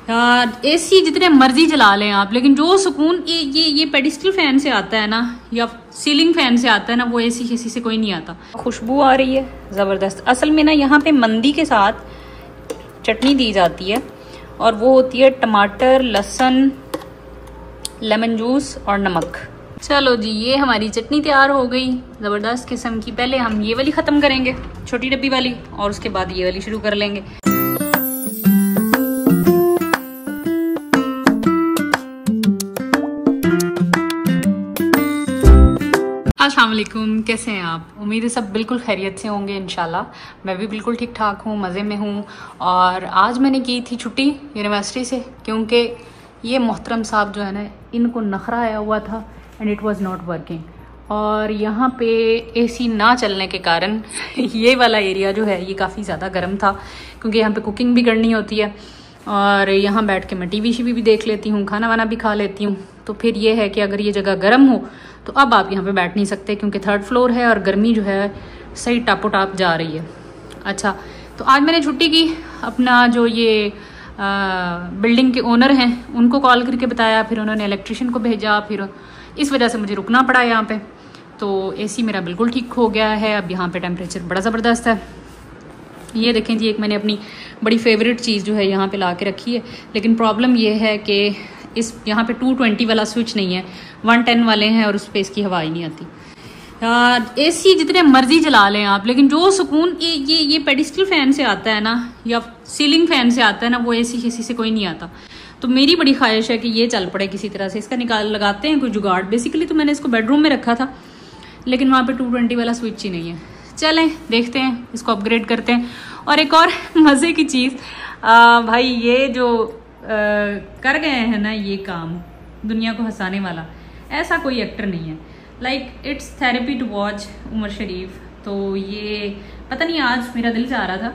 AC जितने मर्जी चला लें आप, लेकिन जो सुकून ये पेडिस्टल फैन से आता है ना, या सीलिंग फैन से आता है ना, वो एसी से कोई नहीं आता। खुशबू आ रही है ज़बरदस्त। असल में ना यहाँ पे मंदी के साथ चटनी दी जाती है और वो होती है टमाटर, लहसुन, लेमन जूस और नमक। चलो जी, ये हमारी चटनी तैयार हो गई ज़बरदस्त किस्म की। पहले हम ये वाली ख़त्म करेंगे, छोटी डब्बी वाली, और उसके बाद ये वाली शुरू कर लेंगे। अस्सलाम वालेकुम, कैसे हैं आप? उम्मीद है सब बिल्कुल खैरियत से होंगे इंशाल्लाह। मैं भी बिल्कुल ठीक ठाक हूँ, मज़े में हूँ। और आज मैंने की थी छुट्टी यूनिवर्सिटी से, क्योंकि ये मोहतरम साहब जो है ना, इनको नखरा आया हुआ था and it was not working. और यहाँ पे एसी ना चलने के कारण ये वाला एरिया जो है ये काफ़ी ज़्यादा गर्म था, क्योंकि यहाँ पे कुकिंग भी करनी होती है और यहाँ बैठ के मैं टीवी भी देख लेती हूँ, खाना वाना भी खा लेती हूँ। तो फिर ये है कि अगर ये जगह गर्म हो तो अब आप यहाँ पे बैठ नहीं सकते, क्योंकि 3rd फ्लोर है और गर्मी जो है सही टापो टाप जा रही है। अच्छा, तो आज मैंने छुट्टी की। अपना जो ये बिल्डिंग के ओनर हैं उनको कॉल करके बताया, फिर उन्होंने इलेक्ट्रिशियन को भेजा, फिर इस वजह से मुझे रुकना पड़ा यहाँ पे। तो एसी मेरा बिल्कुल ठीक हो गया है। अब यहाँ पे टेम्परेचर बड़ा ज़बरदस्त है। ये देखें जी, एक मैंने अपनी बड़ी फेवरेट चीज़ जो है यहाँ पे ला के रखी है, लेकिन प्रॉब्लम ये है कि इस यहाँ पे 220 वाला स्विच नहीं है, 110 वाले हैं और उस पर इसकी हवा ही नहीं आती। एसी जितने मर्जी चला लें आप, लेकिन जो सुकून ये पेडिस्टल फैन से आता है ना, या सीलिंग फैन से आता है ना, वो एसी से कोई नहीं आता। तो मेरी बड़ी ख्वाहिश है कि ये चल पड़े किसी तरह से, इसका लगाते हैं कोई जुगाड़। बेसिकली तो मैंने इसको बेडरूम में रखा था, लेकिन वहाँ पे 220 वाला स्विच ही नहीं है। चलें देखते हैं, इसको अपग्रेड करते हैं। और एक और मज़े की चीज़, भाई ये जो कर गए हैं ना ये काम, दुनिया को हंसाने वाला, ऐसा कोई एक्टर नहीं है। Like it's therapy to watch Omar Sharif. तो ये पता नहीं, आज मेरा दिल चाह रहा था,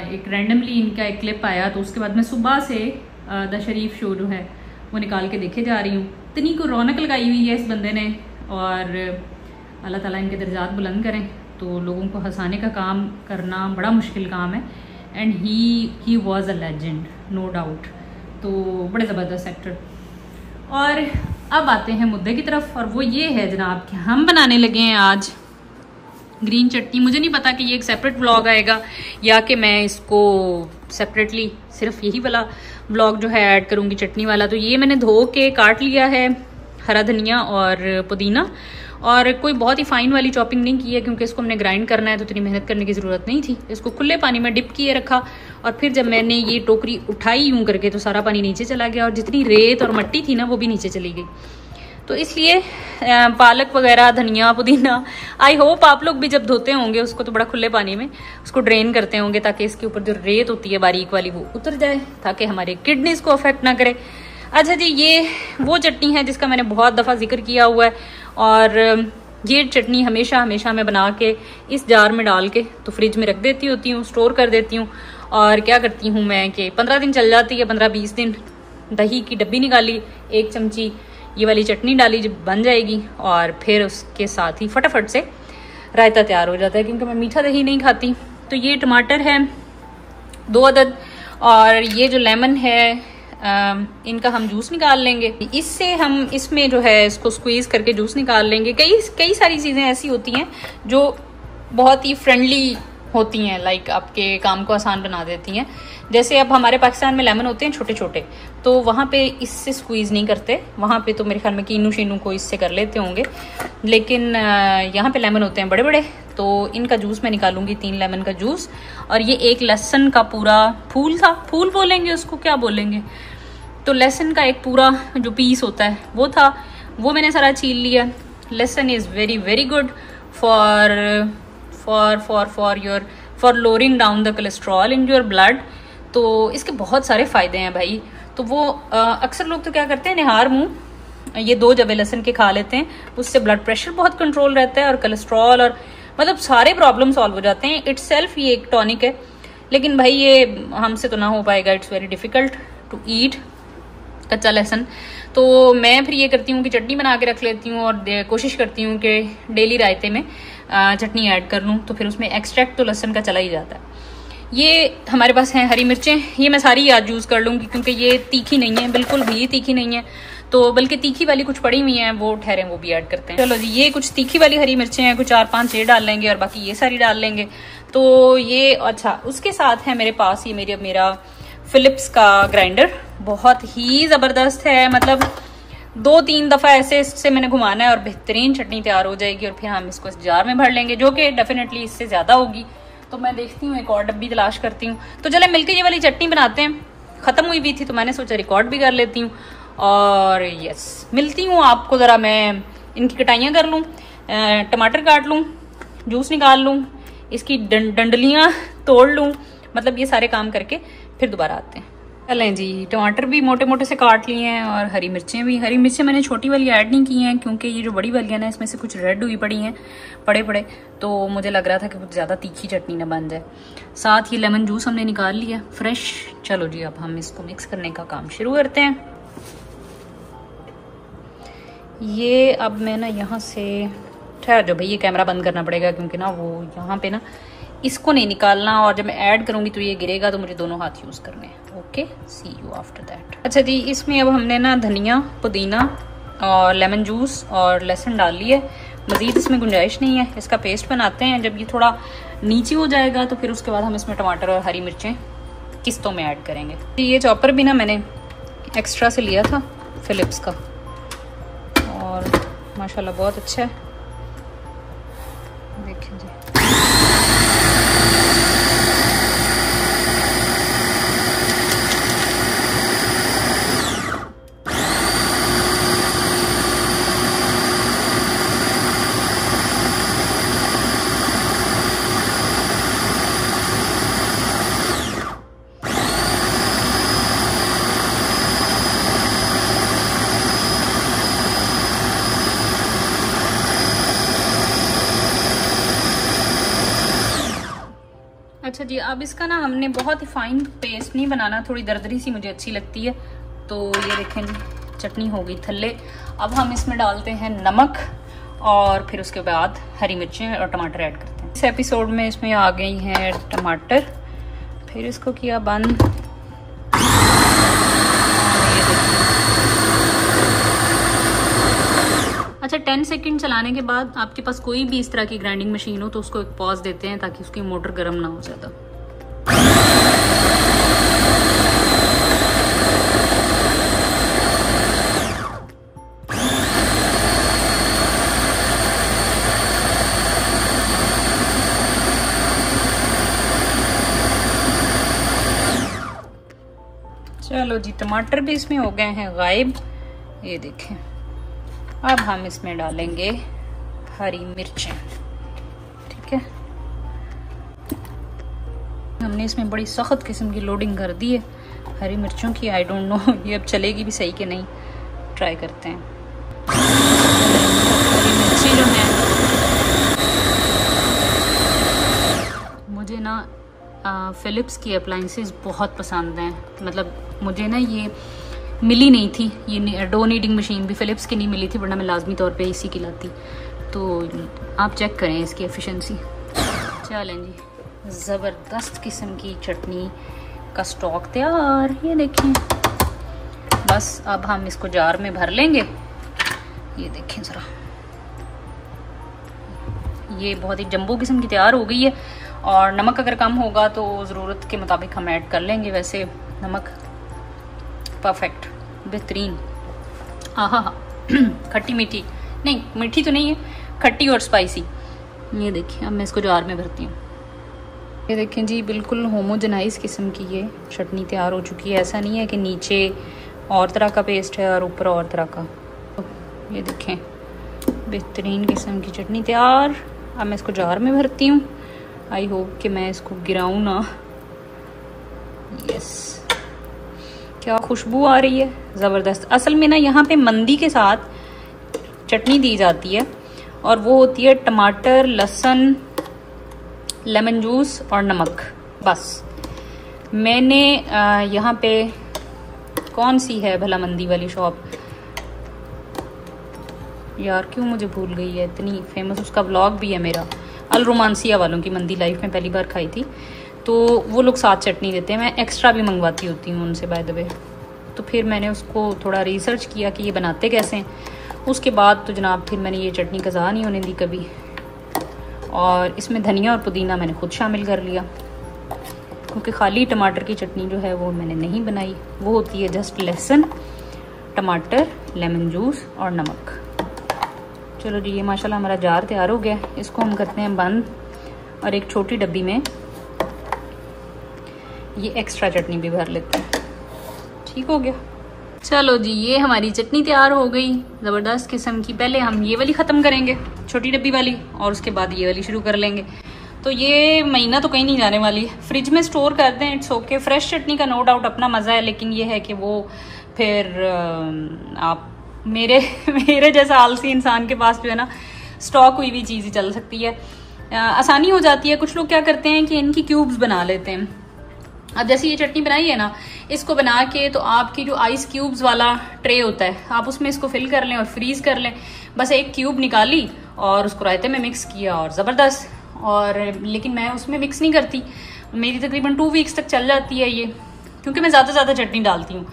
एक रैंडमली इनका एक क्लिप आया, तो उसके बाद मैं सुबह से द शरीफ शो जो है वो निकाल के देखे जा रही हूँ। इतनी को रौनक लगाई हुई है इस बंदे ने, और अल्लाह ताला इनके दर्जात बुलंद करें। तो लोगों को हंसाने का काम करना बड़ा मुश्किल काम है, and he was a legend, no doubt. तो बड़े ज़बरदस्त एक्टर। और अब आते हैं मुद्दे की तरफ, और वो ये है जनाब कि हम बनाने लगे हैं आज ग्रीन चटनी। मुझे नहीं पता कि ये एक सेपरेट व्लॉग आएगा या कि मैं इसको सेपरेटली सिर्फ यही वाला व्लॉग जो है ऐड करूँगी, चटनी वाला। तो ये मैंने धो के काट लिया है, हरा धनिया और पुदीना, और कोई बहुत ही फाइन वाली चॉपिंग नहीं की है, क्योंकि इसको हमने ग्राइंड करना है तो इतनी मेहनत करने की ज़रूरत नहीं थी। इसको खुले पानी में डिप किए रखा, और फिर जब मैंने ये टोकरी उठाई यूं करके तो सारा पानी नीचे चला गया, और जितनी रेत और मिट्टी थी ना वो भी नीचे चली गई। तो इसलिए पालक वगैरह, धनिया, पुदीना, आई होप आप लोग भी जब धोते होंगे उसको तो बड़ा खुले पानी में उसको ड्रेन करते होंगे, ताकि इसके ऊपर जो रेत होती है बारीक वाली वो उतर जाए, ताकि हमारे किडनीज को अफेक्ट ना करे। अच्छा जी, ये वो चटनी है जिसका मैंने बहुत दफ़ा जिक्र किया हुआ है, और ये चटनी हमेशा मैं बना के इस जार में डाल के तो फ्रिज में रख देती होती हूँ, स्टोर कर देती हूँ। और क्या करती हूँ मैं कि 15 दिन चल जाती है, 15-20 दिन। दही की डब्बी निकाली, 1 चमची ये वाली चटनी डाली, जब बन जाएगी, और फिर उसके साथ ही फटाफट से रायता तैयार हो जाता है, क्योंकि मैं मीठा दही नहीं खाती। तो ये टमाटर है 2 अदद, और ये जो लेमन है इनका हम जूस निकाल लेंगे। इससे हम इसमें जो है इसको स्क्वीज करके जूस निकाल लेंगे। कई सारी चीज़ें ऐसी होती हैं जो बहुत ही फ्रेंडली होती हैं, लाइक आपके काम को आसान बना देती हैं। जैसे अब हमारे पाकिस्तान में लेमन होते हैं छोटे छोटे, तो वहाँ पे इससे स्क्वीज़ नहीं करते। वहाँ पे तो मेरे ख्याल में कीनू शीनू को इससे कर लेते होंगे, लेकिन यहाँ पे लेमन होते हैं बड़े बड़े। तो इनका जूस मैं निकालूंगी, 3 लेमन का जूस। और ये 1 लहसुन का पूरा फूल था, फूल बोलेंगे उसको, क्या बोलेंगे, तो लहसुन का एक पूरा जो पीस होता है वो था, वो मैंने सारा छील लिया। लहसुन is very good for lowering down the cholesterol in your blood. तो इसके बहुत सारे फ़ायदे हैं भाई। तो वो अक्सर लोग तो क्या करते हैं, निहार मुँह ये 2 जबे लहसुन के खा लेते हैं, उससे ब्लड प्रेशर बहुत कंट्रोल रहता है, और कोलेस्ट्रॉल और मतलब सारे प्रॉब्लम सॉल्व हो जाते हैं। इट्स सेल्फ ये एक टॉनिक है, लेकिन भाई ये हमसे तो ना हो पाएगा, it's very difficult to eat कच्चा लहसुन। तो मैं फिर ये करती हूँ कि चटनी बना के रख लेती हूँ, और कोशिश करती हूँ कि डेली रायते में चटनी ऐड कर लूँ, तो फिर उसमें एक्सट्रैक्ट तो लहसुन का चला ही जाता है। ये हमारे पास हैं हरी मिर्चें, ये मैं सारी आज यूज़ कर लूँगी क्योंकि ये तीखी नहीं है, बिल्कुल भी तीखी नहीं है। तो बल्कि तीखी वाली कुछ पड़ी हुई हैं, वो ठहरे वो भी ऐड करते हैं। चलो जी, ये कुछ तीखी वाली हरी मिर्चें हैं, कुछ 4-5 ये डाल लेंगे और बाकी ये सारी डाल लेंगे। तो ये अच्छा, उसके साथ है मेरे पास ये मेरा फिलिप्स का ग्राइंडर, बहुत ही ज़बरदस्त है। मतलब 2-3 दफ़ा ऐसे इससे मैंने घुमाना है और बेहतरीन चटनी तैयार हो जाएगी। और फिर हम इसको इस जार में भर लेंगे, जो कि डेफिनेटली इससे ज़्यादा होगी। तो मैं देखती हूँ, एक और डब्बी तलाश करती हूँ। तो चले मिलकर ये वाली चटनी बनाते हैं। ख़त्म हुई भी थी तो मैंने सोचा रिकॉर्ड भी कर लेती हूँ। और यस, मिलती हूँ आपको। ज़रा मैं इनकी कटाइयाँ कर लूँ, टमाटर काट लूँ, जूस निकाल लूँ, इसकी डंडलियाँ तोड़ लूँ, मतलब ये सारे काम करके फिर दोबारा आते हैं। चलें जी, टमाटर भी मोटे मोटे से काट लिए हैं और हरी मिर्चें भी। हरी मिर्चें मैंने छोटी वाली ऐड नहीं की हैं क्योंकि ये जो बड़ी वाली है ना, इसमें से कुछ रेड हुई पड़ी हैं पड़े, तो मुझे लग रहा था कि कुछ ज़्यादा तीखी चटनी ना बन जाए। साथ ही लेमन जूस हमने निकाल लिया फ्रेश। चलो जी, अब हम इसको मिक्स करने का काम शुरू करते हैं। ये अब मैं ना यहाँ से ठहर जाओ भाई, ये कैमरा बंद करना पड़ेगा क्योंकि ना वो यहाँ पे ना इसको नहीं निकालना, और जब मैं ऐड करूँगी तो ये गिरेगा, तो मुझे दोनों हाथ यूज़ करने हैं। Okay, see you after that. अच्छा जी, इसमें अब हमने ना धनिया, पुदीना और लेमन जूस और लहसुन डाल लिए। मज़ीद इसमें गुंजाइश नहीं है, इसका पेस्ट बनाते हैं। जब ये थोड़ा नीचे हो जाएगा तो फिर उसके बाद हम इसमें टमाटर और हरी मिर्चें किस्तों में ऐड करेंगे। ये चॉपर भी ना मैंने एक्स्ट्रा से लिया था फिलिप्स का, और माशाल्लाह बहुत अच्छा है। देखिए जी, अच्छा जी, अब इसका ना हमने बहुत ही फाइन पेस्ट नहीं बनाना, थोड़ी दरदरी सी मुझे अच्छी लगती है। तो ये देखें जी, चटनी हो गई थल्ले। अब हम इसमें डालते हैं नमक और फिर उसके बाद हरी मिर्चें और टमाटर ऐड करते हैं। इस एपिसोड में इसमें आ गई हैं टमाटर, फिर इसको किया बंद। अच्छा, 10 सेकंड चलाने के बाद आपके पास कोई भी इस तरह की ग्राइंडिंग मशीन हो तो उसको एक पॉज देते हैं ताकि उसकी मोटर गर्म ना हो ज़्यादा। चलो जी, टमाटर भी इसमें हो गए हैं गायब, ये देखें। अब हम इसमें डालेंगे हरी मिर्चें, ठीक है। हमने इसमें बड़ी सख्त किस्म की लोडिंग कर दी है हरी मिर्चों की। आई डोंट नो ये अब चलेगी भी सही कि नहीं, ट्राई करते हैं। हरी मिर्ची जो है, मुझे ना फिलिप्स की अप्लाइंसेस बहुत पसंद हैं। मतलब मुझे ना ये मिली नहीं थी, ये डो नीडिंग मशीन भी फिलिप्स की नहीं मिली थी, वरना मैं लाजमी तौर पे इसी की लाती। तो आप चेक करें इसकी एफिशिएंसी। चलें जी, ज़बरदस्त किस्म की चटनी का स्टॉक तैयार, ये देखें। बस अब हम इसको जार में भर लेंगे। ये देखें ज़रा, ये बहुत ही जंबो किस्म की तैयार हो गई है। और नमक अगर कम होगा तो ज़रूरत के मुताबिक हम ऐड कर लेंगे। वैसे नमक परफेक्ट, बेहतरीन। आहा हा, खट्टी मीठी नहीं, मीठी तो नहीं है, खट्टी और स्पाइसी। ये देखिए, अब मैं इसको जार में भरती हूँ। ये देखें जी, बिल्कुल होमोजेनाइज किस्म की ये चटनी तैयार हो चुकी है। ऐसा नहीं है कि नीचे और तरह का पेस्ट है और ऊपर और तरह का। ये देखें, बेहतरीन किस्म की चटनी तैयार। अब मैं इसको जार में भरती हूँ। आई होप कि मैं इसको गिराऊँ ना। यस, क्या खुशबू आ रही है, ज़बरदस्त। असल में ना यहाँ पे मंदी के साथ चटनी दी जाती है और वो होती है टमाटर, लहसुन, लेमन जूस और नमक। बस मैंने यहाँ पे कौन सी है भला मंदी वाली शॉप, यार क्यों मुझे भूल गई है, इतनी फेमस। उसका व्लॉग भी है मेरा, अल रोमांसिया वालों की मंदी, लाइफ में पहली बार खाई थी। तो वो लोग साथ चटनी देते हैं, मैं एक्स्ट्रा भी मंगवाती होती हूँ उनसे बाय द वे। तो फिर मैंने उसको थोड़ा रिसर्च किया कि ये बनाते कैसे हैं। उसके बाद तो जनाब फिर मैंने ये चटनी कज़ा नहीं होने दी कभी। और इसमें धनिया और पुदीना मैंने खुद शामिल कर लिया, क्योंकि खाली टमाटर की चटनी जो है वो मैंने नहीं बनाई। वो होती है जस्ट लहसुन, टमाटर, लेमन जूस और नमक। चलो जी, ये माशाल्लाह हमारा जार तैयार हो गया। इसको हम करते हैं बंद और एक छोटी डब्बी में ये एक्स्ट्रा चटनी भी भर लेते हैं। ठीक हो गया। चलो जी, ये हमारी चटनी तैयार हो गई ज़बरदस्त किस्म की। पहले हम ये वाली ख़त्म करेंगे, छोटी डब्बी वाली, और उसके बाद ये वाली शुरू कर लेंगे। तो ये महीना तो कहीं नहीं जाने वाली, फ्रिज में स्टोर कर दें, इट्स ओके। फ्रेश चटनी का नो डाउट अपना मज़ा है, लेकिन ये है कि वो फिर आप मेरे जैसा आलसी इंसान के पास जो है ना, स्टॉक हुई हुई चीज़ ही चल सकती है, आसानी हो जाती है। कुछ लोग क्या करते हैं कि इनकी क्यूब्स बना लेते हैं। अब जैसे ये चटनी बनाई है ना, इसको बना के तो आपकी जो आइस क्यूब्स वाला ट्रे होता है, आप उसमें इसको फिल कर लें और फ्रीज़ कर लें। बस एक क्यूब निकाली और उसको रायते में मिक्स किया और ज़बरदस्त। और लेकिन मैं उसमें मिक्स नहीं करती, मेरी तकरीबन 2 वीक्स तक चल जाती है ये, क्योंकि मैं ज़्यादा से ज़्यादा चटनी डालती हूँ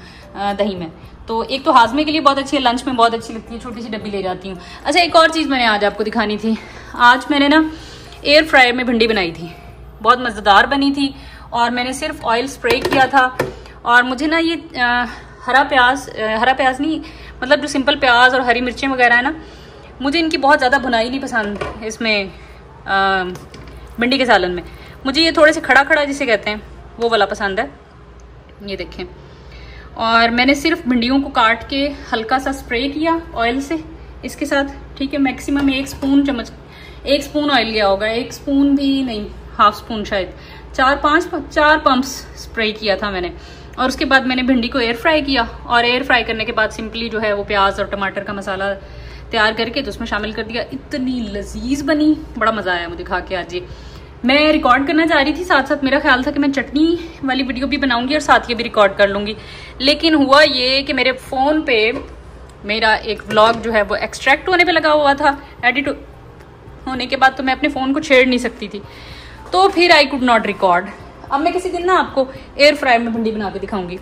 दही में। तो एक तो हाजमे के लिए बहुत अच्छी है, लंच में बहुत अच्छी लगती है, छोटी सी डब्बी ले जाती हूँ। अच्छा, एक और चीज़ मैंने आज आपको दिखानी थी। आज मैंने ना एयर फ्रायर में भिंडी बनाई थी, बहुत मज़ेदार बनी थी। और मैंने सिर्फ ऑयल स्प्रे किया था। और मुझे ना ये हरा प्याज नहीं, मतलब जो सिंपल प्याज और हरी मिर्चें वगैरह है ना, मुझे इनकी बहुत ज़्यादा भुनाई नहीं पसंद इसमें भिंडी के सालन में। मुझे ये थोड़े से खड़ा खड़ा जिसे कहते हैं वो वाला पसंद है। ये देखें, और मैंने सिर्फ भिंडियों को काट के हल्का सा स्प्रे किया ऑयल से इसके साथ। ठीक है, मैक्सिमम 1 स्पून ऑयल लिया होगा, 1 स्पून भी नहीं, हाफ स्पून शायद, 4 पंप्स स्प्रे किया था मैंने। और उसके बाद मैंने भिंडी को एयर फ्राई किया, और एयर फ्राई करने के बाद सिंपली जो है वो प्याज और टमाटर का मसाला तैयार करके तो उसमें शामिल कर दिया। इतनी लजीज बनी, बड़ा मजा आया मुझे खा के। आज ये मैं रिकॉर्ड करना चाह रही थी, साथ साथ मेरा ख्याल था कि मैं चटनी वाली वीडियो भी बनाऊंगी और साथ ये भी रिकॉर्ड कर लूंगी। लेकिन हुआ ये कि मेरे फोन पे मेरा एक व्लॉग जो है वो एक्सट्रैक्ट होने पे लगा हुआ था। एडिट होने के बाद तो मैं अपने फोन को छेड़ नहीं सकती थी, तो फिर आई कुड नॉट रिकॉर्ड। अब मैं किसी दिन ना आपको एयर फ्रायर में भिंडी बना के दिखाऊंगी,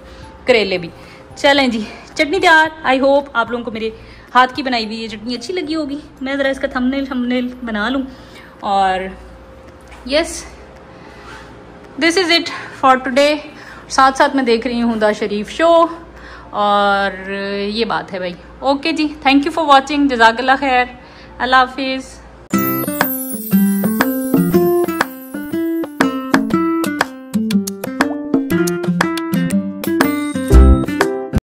करेले भी। चलें जी, चटनी तैयार। आई होप आप लोगों को मेरे हाथ की बनाई हुई ये चटनी अच्छी लगी होगी। मैं ज़रा इसका थंबनेल बना लूँ। और yes, this is it for today. साथ साथ मैं देख रही हूँ द शरीफ शो, और ये बात है भाई। ओके जी, थैंक यू फॉर वॉचिंग, जज़ाकल्लाह खैर, अल्लाह हाफिज़।